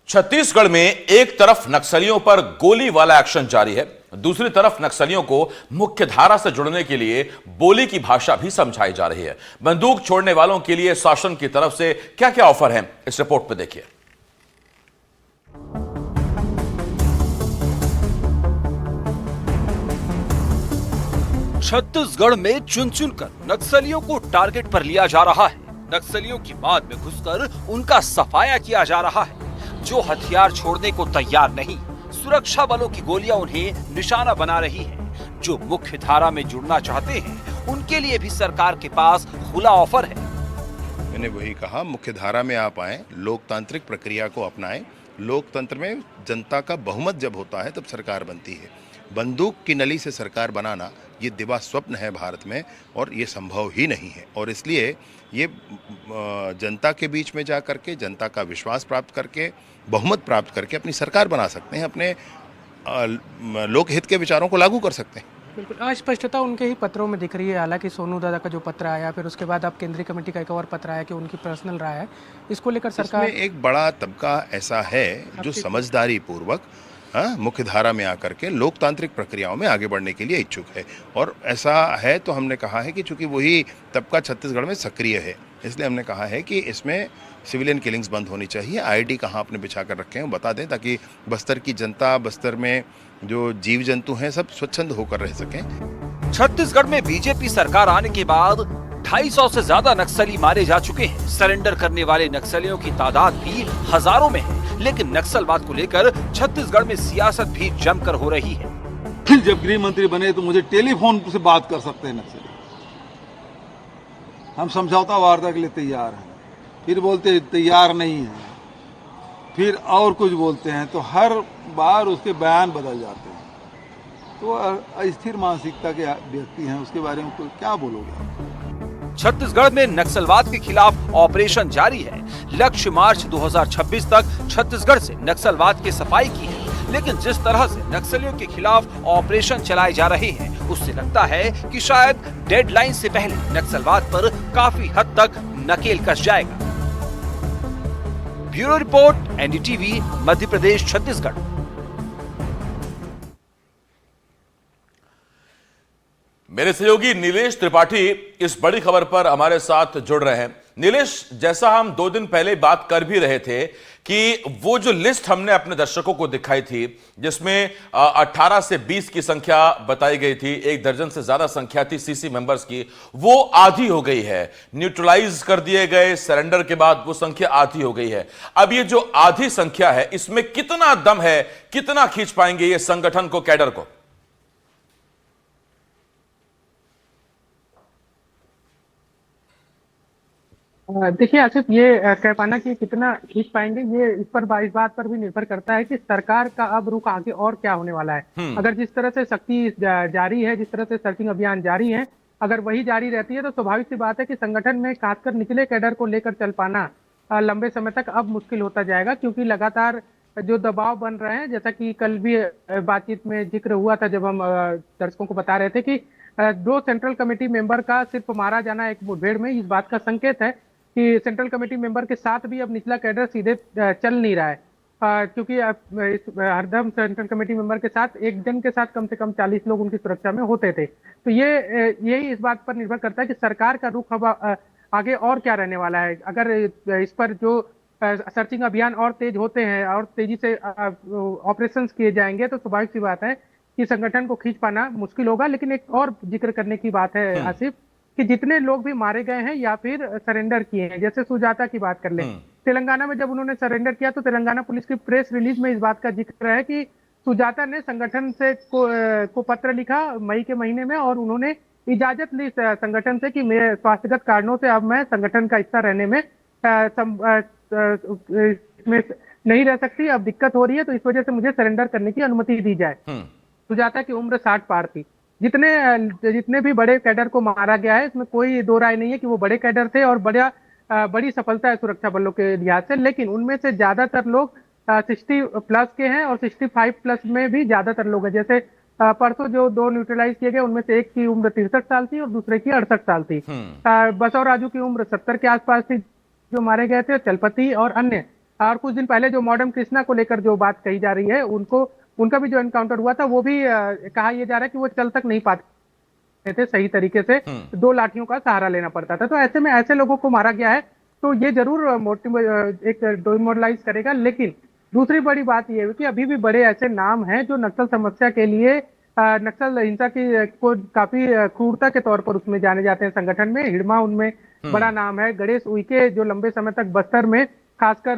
छत्तीसगढ़ में एक तरफ नक्सलियों पर गोली वाला एक्शन जारी है, दूसरी तरफ नक्सलियों को मुख्य धारा से जुड़ने के लिए बोली की भाषा भी समझाई जा रही है। बंदूक छोड़ने वालों के लिए शासन की तरफ से क्या क्या ऑफर है, इस रिपोर्ट में देखिए। छत्तीसगढ़ में चुन चुनकर नक्सलियों को टारगेट पर लिया जा रहा है। नक्सलियों की बात में घुसकर उनका सफाया किया जा रहा है। जो हथियार छोड़ने को तैयार नहीं, सुरक्षा बलों की गोलियां उन्हें निशाना बना रही है। जो मुख्य धारा में जुड़ना चाहते हैं, उनके लिए भी सरकार के पास खुला ऑफर है। मैंने वही कहा, मुख्य धारा में आप आए, लोकतांत्रिक प्रक्रिया को अपनाएं। लोकतंत्र में जनता का बहुमत जब होता है तब सरकार बनती है। बंदूक की नली से सरकार बनाना ये दिवा स्वप्न है भारत में, और ये संभव ही नहीं है। और इसलिए ये जनता के बीच में जा करके, जनता का विश्वास प्राप्त करके, बहुमत प्राप्त करके अपनी सरकार बना सकते हैं, अपने लोकहित के विचारों को लागू कर सकते हैं। बिल्कुल अस्पष्टता उनके ही पत्रों में दिख रही है। हालांकि सोनू दादा का जो पत्र आया, फिर उसके बाद अब केंद्रीय कमेटी का एक और पत्र आया कि उनकी पर्सनल राय है, इसको लेकर सरकार। इसमें एक बड़ा तबका ऐसा है जो समझदारी पूर्वक मुख्य धारा में आकर के लोकतांत्रिक प्रक्रियाओं में आगे बढ़ने के लिए इच्छुक है। और ऐसा है तो हमने कहा है कि चूंकि वही तबका छत्तीसगढ़ में सक्रिय है, इसलिए हमने कहा है कि इसमें सिविलियन किलिंग्स बंद होनी चाहिए। आईडी कहाँ आपने बिछा कर रखे हैं बता दें, ताकि बस्तर की जनता, बस्तर में जो जीव जंतु हैं, सब स्वच्छंद होकर रह सकें। छत्तीसगढ़ में बीजेपी सरकार आने के बाद 250 से ज्यादा नक्सली मारे जा चुके हैं। सरेंडर करने वाले नक्सलियों की तादाद भी हजारों में है। लेकिन नक्सलवाद को लेकर छत्तीसगढ़ में सियासत भी जमकर हो रही है। जब गृह मंत्री बने तो मुझे टेलीफोन से बात कर सकते हैं नक्सली, हम समझौता वार्ता के लिए तैयार हैं, फिर बोलते तैयार नहीं है, फिर और कुछ बोलते हैं, तो हर बार उसके बयान बदल जाते हैं। तो अस्थिर मानसिकता के व्यक्ति हैं, उसके बारे में तो क्या बोलोगे। छत्तीसगढ़ में नक्सलवाद के खिलाफ ऑपरेशन जारी है। लक्ष्य मार्च 2026 तक छत्तीसगढ़ से नक्सलवाद की सफाई की है। लेकिन जिस तरह से नक्सलियों के खिलाफ ऑपरेशन चलाए जा रहे हैं, उससे लगता है कि शायद डेडलाइन से पहले नक्सलवाद पर काफी हद तक नकेल कस जाएगा। Bureau report, NDTV, Madhya Pradesh, Chhattisgarh. मेरे सहयोगी नीलेश त्रिपाठी इस बड़ी खबर पर हमारे साथ जुड़ रहे हैं। नीलेश, जैसा हम 2 दिन पहले बात कर भी रहे थे कि वो जो लिस्ट हमने अपने दर्शकों को दिखाई थी, जिसमें 18 से 20 की संख्या बताई गई थी, 1 दर्जन से ज्यादा संख्या थी सीसी मेंबर्स की, वो आधी हो गई है। न्यूट्रलाइज कर दिए गए, सरेंडर के बाद वो संख्या आधी हो गई है। अब ये जो आधी संख्या है, इसमें कितना दम है, कितना खींच पाएंगे ये संगठन को, कैडर को? देखिए आसिफ, ये कह पाना कि कितना खींच पाएंगे, ये इस बात पर भी निर्भर करता है कि सरकार का अब रुख आगे और क्या होने वाला है। अगर जिस तरह से सख्ती जारी है, जिस तरह से सर्चिंग अभियान जारी है, अगर वही जारी रहती है तो स्वाभाविक सी बात है कि संगठन में खासकर निचले कैडर को लेकर चल पाना लंबे समय तक अब मुश्किल होता जाएगा, क्योंकि लगातार जो दबाव बन रहे हैं, जैसा कि कल भी बातचीत में जिक्र हुआ था, जब हम दर्शकों को बता रहे थे कि 2 सेंट्रल कमेटी मेंबर का सिर्फ मारा जाना एक मुठभेड़ में इस बात का संकेत है कि सेंट्रल कमेटी मेंबर के साथ भी अब निचला कैडर सीधे चल नहीं रहा है, क्योंकि हरदम सेंट्रल कमेटी मेंबर के साथ एक जन के साथ कम से कम 40 लोग उनकी सुरक्षा में होते थे। तो यही इस बात पर निर्भर करता है कि सरकार का रुख अब आगे और क्या रहने वाला है। अगर इस पर जो सर्चिंग अभियान और तेज होते हैं और तेजी से ऑपरेशंस किए जाएंगे, तो स्वाभाविक सी बात है कि संगठन को खींच पाना मुश्किल होगा। लेकिन एक और जिक्र करने की बात है आसिफ, कि जितने लोग भी मारे गए हैं या फिर सरेंडर किए हैं, जैसे सुजाता की बात कर लें, तेलंगाना में जब उन्होंने सरेंडर किया तो तेलंगाना पुलिस की प्रेस रिलीज में इस बात का जिक्र है कि सुजाता ने संगठन से को पत्र लिखा मई के महीने में, और उन्होंने इजाजत ली संगठन से कि मैं स्वास्थ्यगत कारणों से अब मैं संगठन का हिस्सा रहने में नहीं रह सकती, अब दिक्कत हो रही है, तो इस वजह से मुझे सरेंडर करने की अनुमति दी जाए। सुजाता की उम्र 60 पार थी। जितने भी बड़े कैडर को मारा गया है, इसमें कोई दो राय नहीं है कि वो बड़े कैडर थे और बड़ी सफलता है सुरक्षा बलों के लिहाज से। लेकिन उनमें से ज्यादातर लोग 60 प्लस के हैं और 65 प्लस में भी ज्यादातर लोग हैं। जैसे परसों जो 2 न्यूट्रलाइज किए गए, उनमें से एक की उम्र 63 साल थी और दूसरे की 68 साल थी। बसव राजू की उम्र 70 के आसपास थी जो मारे गए थे, चलपति और अन्य और कुछ दिन पहले जो मॉडर्न कृष्णा को लेकर जो बात कही जा रही है, उनको उनका भी जो एनकाउंटर हुआ था वो भी कहा यह जा रहा है कि वो चल तक नहीं पाते थे सही तरीके से, 2 लाठियों का सहारा लेना पड़ता था। तो ऐसे में ऐसे लोगों को मारा गया है, तो ये जरूर एक डिमोरलाइज करेगा। लेकिन दूसरी बड़ी बात यह है कि अभी भी बड़े ऐसे नाम हैं जो नक्सल समस्या के लिए, नक्सल हिंसा की को काफी क्रूरता के तौर पर उसमें जाने जाते हैं संगठन में। हिड़मा उनमें बड़ा नाम है। गणेश उइके जो लंबे समय तक बस्तर में, खासकर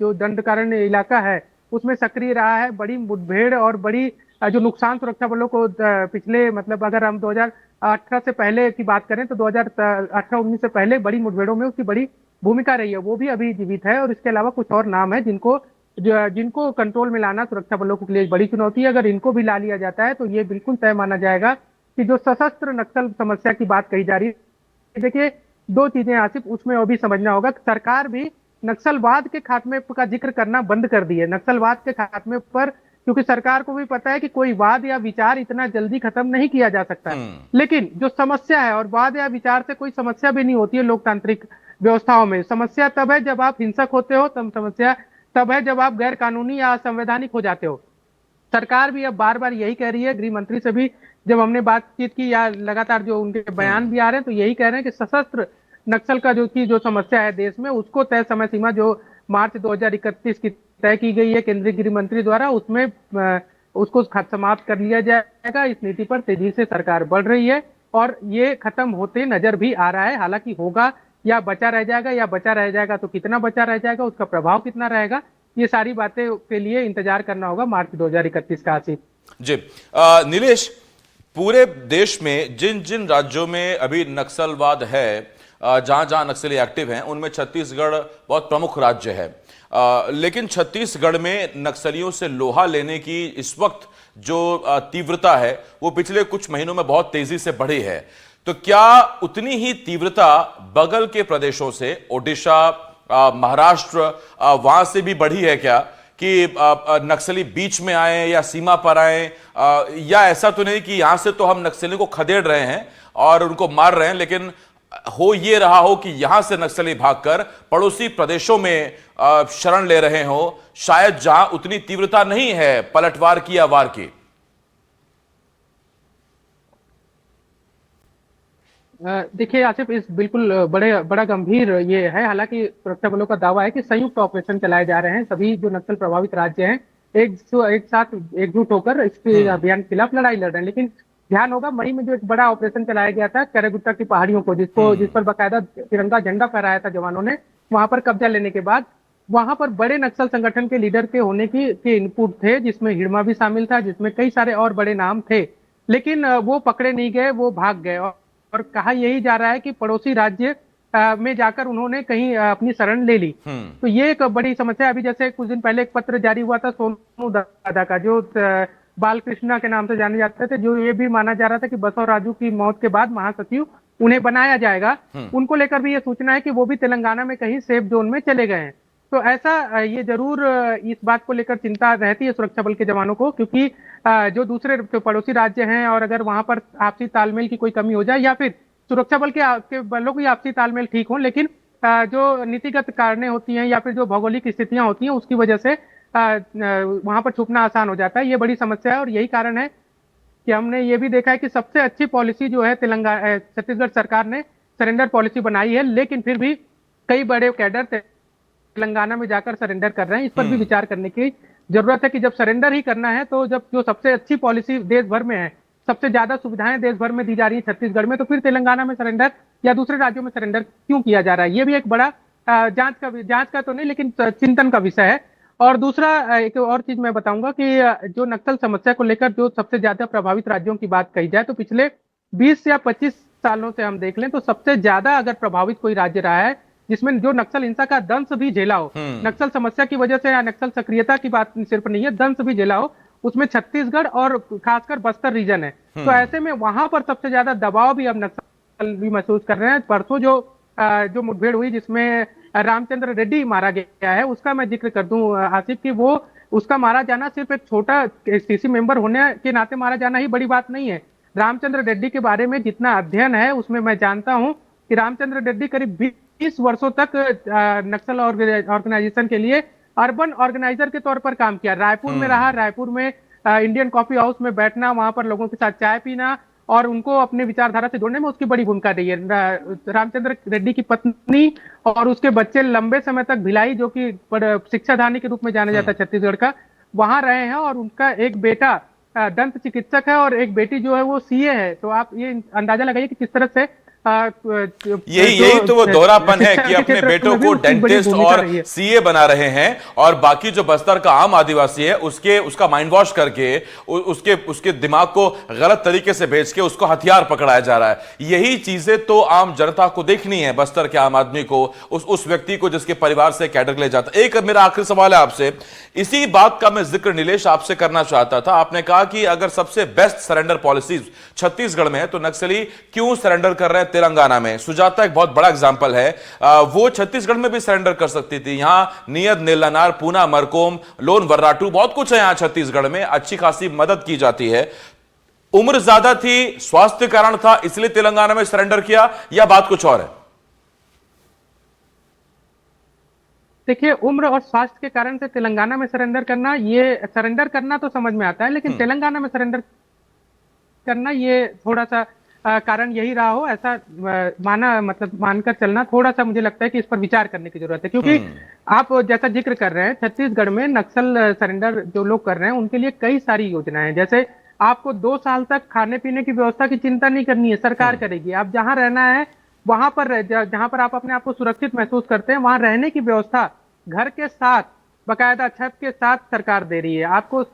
जो दंडकारण्य इलाका है उसमें सक्रिय रहा है। बड़ी मुठभेड़ और बड़ी जो नुकसान सुरक्षा बलों को पिछले, मतलब अगर हम 2018 से पहले की बात करें तो 2018-19 से पहले बड़ी मुठभेड़ों में उसकी बड़ी भूमिका रही है, वो भी अभी जीवित है। और इसके अलावा कुछ और नाम है जिनको कंट्रोल में लाना सुरक्षा बलों के लिए एक बड़ी चुनौती है। अगर इनको भी ला लिया जाता है तो ये बिल्कुल तय माना जाएगा कि जो सशस्त्र नक्सल समस्या की बात कही जा रही है, देखिए 2 चीजें आसिफ उसमें वो भी समझना होगा। सरकार भी नक्सलवाद के खात्मे का जिक्र करना बंद कर दी है। नक्सलवाद के खात्मे पर, क्योंकि सरकार को भी पता है कि कोई वाद या विचार इतना जल्दी खत्म नहीं किया जा सकता है। लेकिन जो समस्या है, और वाद या विचार से कोई समस्या भी नहीं होती है लोकतांत्रिक व्यवस्थाओं में। समस्या तब है जब आप हिंसक होते हो, समस्या तब है जब आप गैर कानूनी या असंवैधानिक हो जाते हो। सरकार भी अब बार बार यही कह रही है, गृह मंत्री से भी जब हमने बातचीत की या लगातार जो उनके बयान भी आ रहे हैं, तो यही कह रहे हैं कि सशस्त्र नक्सल का जो समस्या है देश में, उसको तय समय सीमा जो मार्च 2031 की तय की गई है केंद्रीय गृह मंत्री द्वारा, उसमें उसको समाप्त कर लिया जाएगा। इस नीति पर तेजी से सरकार बढ़ रही है और ये खत्म होते नजर भी आ रहा है। हालांकि होगा या बचा रह जाएगा तो कितना बचा रह जाएगा, उसका प्रभाव कितना रहेगा, ये सारी बातें के लिए इंतजार करना होगा मार्च 2031 का। आसिफ जी, नीलेश, पूरे देश में जिन जिन राज्यों में अभी नक्सलवाद है, जहां जहां नक्सली एक्टिव हैं, उनमें छत्तीसगढ़ बहुत प्रमुख राज्य है। लेकिन छत्तीसगढ़ में नक्सलियों से लोहा लेने की इस वक्त जो तीव्रता है वो पिछले कुछ महीनों में बहुत तेजी से बढ़ी है। तो क्या उतनी ही तीव्रता बगल के प्रदेशों से, ओडिशा, महाराष्ट्र, वहां से भी बढ़ी है क्या, कि नक्सली बीच में आए या सीमा पर आए, या ऐसा तो नहीं कि यहां से तो हम नक्सलियों को खदेड़ रहे हैं और उनको मार रहे हैं, लेकिन हो ये रहा हो कि यहां से नक्सली भागकर पड़ोसी प्रदेशों में शरण ले रहे हो, शायद जहां उतनी तीव्रता नहीं है पलटवार की या वार की? देखिए आसिफ, इस बिल्कुल बड़ा गंभीर ये है। हालांकि सुरक्षा बलों का दावा है कि संयुक्त ऑपरेशन चलाए जा रहे हैं। सभी जो नक्सल प्रभावित राज्य हैं एक साथ एकजुट होकर इसके अभियान के खिलाफ लड़ाई लड़ रहे हैं। लेकिन ध्यान होगा, मई में जो एक बड़ा ऑपरेशन चलाया गया था करेगुट्टा की पहाड़ियों को, जिस पर बाकायदा तिरंगा झंडा फहराया था जवानों ने, वहां पर कब्जा लेने के बाद वहां पर बड़े नक्सल संगठन के लीडर के होने के इनपुट थे, जिसमें हिड़मा भी शामिल था, जिसमें कई सारे और बड़े नाम थे। लेकिन वो पकड़े नहीं गए, वो भाग गए। और कहा यही जा रहा है कि पड़ोसी राज्य में जाकर उन्होंने कहीं अपनी शरण ले ली। तो ये एक बड़ी समस्या है। अभी जैसे कुछ दिन पहले एक पत्र जारी हुआ था सोनू दादा का, जो बालकृष्णा के नाम से जाने जाते थे, जो ये भी माना जा रहा था कि बसव राजू की मौत के बाद महासचिव उन्हें बनाया जाएगा। उनको लेकर भी ये सूचना है कि वो भी तेलंगाना में कहीं सेफ जोन में चले गए हैं। तो ऐसा ये जरूर इस बात को लेकर चिंता रहती है सुरक्षा बल के जवानों को, क्योंकि जो दूसरे पड़ोसी राज्य हैं और अगर वहां पर आपसी तालमेल की कोई कमी हो जाए, या फिर सुरक्षा बल के बलों की आपसी तालमेल ठीक हो, लेकिन जो नीतिगत कारणें होती हैं या फिर जो भौगोलिक स्थितियां होती हैं उसकी वजह से वहां पर छुपना आसान हो जाता है। ये बड़ी समस्या है और यही कारण है कि हमने ये भी देखा है कि सबसे अच्छी पॉलिसी जो है छत्तीसगढ़ सरकार ने सरेंडर पॉलिसी बनाई है, लेकिन फिर भी कई बड़े कैडर तेलंगाना में जाकर सरेंडर कर रहे हैं। इस पर भी विचार करने की जरूरत है कि जब सरेंडर ही करना है, तो जब जो सबसे अच्छी पॉलिसी देश भर में है, सबसे ज्यादा सुविधाएं देश भर में दी जा रही है छत्तीसगढ़ में, तो फिर तेलंगाना में सरेंडर या दूसरे राज्यों में सरेंडर क्यों किया जा रहा है? ये भी एक बड़ा जांच का तो नहीं, लेकिन चिंतन का विषय है। और दूसरा एक और चीज मैं बताऊंगा कि जो नक्सल समस्या को लेकर जो सबसे ज्यादा प्रभावित राज्यों की बात कही जाए, तो पिछले 20 या 25 सालों से हम देख लें तो सबसे ज्यादा अगर प्रभावित कोई राज्य रहा है जिसमें जो नक्सल हिंसा का दंश भी झेला हो, नक्सल समस्या की वजह से या नक्सल सक्रियता की बात सिर्फ नहीं है, दंश भी झेला हो, उसमें छत्तीसगढ़ और खासकर बस्तर रीजन है। तो ऐसे में वहां पर सबसे ज्यादा दबाव भी अब नक्सल भी महसूस कर रहे हैं। परसों जो मुठभेड़ हुई जिसमें रामचंद्र रेड्डी मारा गया है, उसका मैं जिक्र कर दूं आसिफ कि वो उसका मारा जाना सिर्फ एक छोटा सीसी मेंबर होने के नाते मारा जाना ही बड़ी बात नहीं है। रामचंद्र रेड्डी के बारे में जितना अध्ययन है उसमें मैं जानता हूं कि रामचंद्र रेड्डी करीब 20 वर्षों तक नक्सल ऑर्गेनाइजेशन के लिए अर्बन ऑर्गेनाइजर के तौर पर काम किया। रायपुर में रहा, रायपुर में इंडियन कॉफी हाउस में बैठना, वहां पर लोगों के साथ चाय पीना और उनको अपने विचारधारा से जोड़ने में उसकी बड़ी भूमिका रही है। रामचंद्र रेड्डी की पत्नी और उसके बच्चे लंबे समय तक भिलाई, जो कि शिक्षाधानी के रूप में जाना जाता है छत्तीसगढ़ का, वहां रहे हैं और उनका एक बेटा दंत चिकित्सक है और एक बेटी जो है वो सीए है। तो आप ये अंदाजा लगाइए कि किस तरह से यही तो वो दोहरापन है कि अपने बेटों को डेंटिस्ट और सीए बना रहे हैं और बाकी जो बस्तर का आम आदिवासी है उसका माइंड वॉश करके उसके दिमाग को गलत तरीके से बेच के उसको हथियार पकड़ाया जा रहा है। यही चीजें तो आम जनता को देखनी है, बस्तर के आम आदमी को, उस व्यक्ति को जिसके परिवार से कैडर ले जाता। एक मेरा आखिरी सवाल है आपसे, इसी बात का मैं जिक्र नीलेश आपसे करना चाहता था। आपने कहा कि अगर सबसे बेस्ट सरेंडर पॉलिसीज छत्तीसगढ़ में है तो नक्सली क्यों सरेंडर कर रहे हैं तेलंगाना में? सुजाता एक बहुत बड़ा एग्जांपल है, वो छत्तीसगढ़ में भी सरेंडर कर सकती थी। यहां नियत, नीलनार, पूना, मरकोम, लोन वर्राटू, बहुत कुछ है यहां छत्तीसगढ़ में, अच्छी खासी मदद की जाती है। उम्र ज्यादा थी, स्वास्थ्य कारण था, इसलिए तेलंगाना में सरेंडर किया या बात कुछ और है? देखिए, उम्र और स्वास्थ्य के कारण से तेलंगाना में सरेंडर करना तो समझ में आता है, लेकिन तेलंगाना में सरेंडर करना ये थोड़ा सा कारण यही रहा हो, ऐसा मानकर चलना थोड़ा सा मुझे लगता है कि इस पर विचार करने की जरूरत है। क्योंकि आप जैसा जिक्र कर रहे हैं, छत्तीसगढ़ में नक्सल सरेंडर जो लोग कर रहे हैं उनके लिए कई सारी योजनाएं हैं। जैसे आपको 2 साल तक खाने पीने की व्यवस्था की चिंता नहीं करनी है, सरकार करेगी। आप जहां रहना है वहां पर, जहां पर आप अपने आप को सुरक्षित महसूस करते हैं, वहां रहने की व्यवस्था घर के साथ, बाकायदा छत के साथ सरकार दे रही है। आपको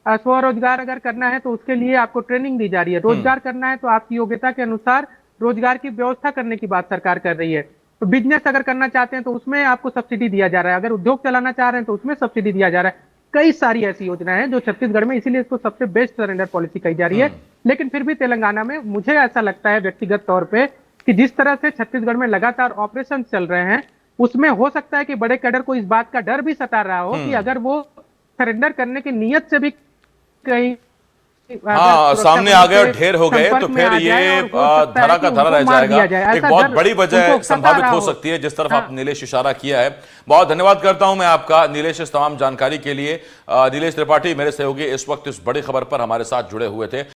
स्वरोजगार अगर करना है तो उसके लिए आपको ट्रेनिंग दी जा रही है। रोजगार करना है तो आपकी योग्यता के अनुसार रोजगार की व्यवस्था करने की बात सरकार कर रही है। तो बिजनेस अगर करना चाहते हैं तो उसमें आपको सब्सिडी दिया जा रहा है, अगर उद्योग चलाना चाह रहे हैं तो उसमें सब्सिडी दिया जा रहा है। कई सारी ऐसी योजनाएं हैं जो छत्तीसगढ़ में, इसीलिए इसको सबसे बेस्ट सरेंडर पॉलिसी कही जा रही है। लेकिन फिर भी तेलंगाना में मुझे ऐसा लगता है व्यक्तिगत तौर पर कि जिस तरह से छत्तीसगढ़ में लगातार ऑपरेशन चल रहे हैं, उसमें हो सकता है कि बड़े कैडर को इस बात का डर भी सता रहा हो कि अगर वो सरेंडर करने की नियत से भी कहीं सामने आ गए और ढेर हो गए तो फिर ये धरा का धरा रह जाएगा। एक बहुत बड़ी वजह संभावित हो सकती है जिस तरफ आप नीलेश इशारा किया है। बहुत धन्यवाद करता हूं मैं आपका नीलेश, इस तमाम जानकारी के लिए। नीलेश त्रिपाठी मेरे सहयोगी इस वक्त इस बड़ी खबर पर हमारे साथ जुड़े हुए थे।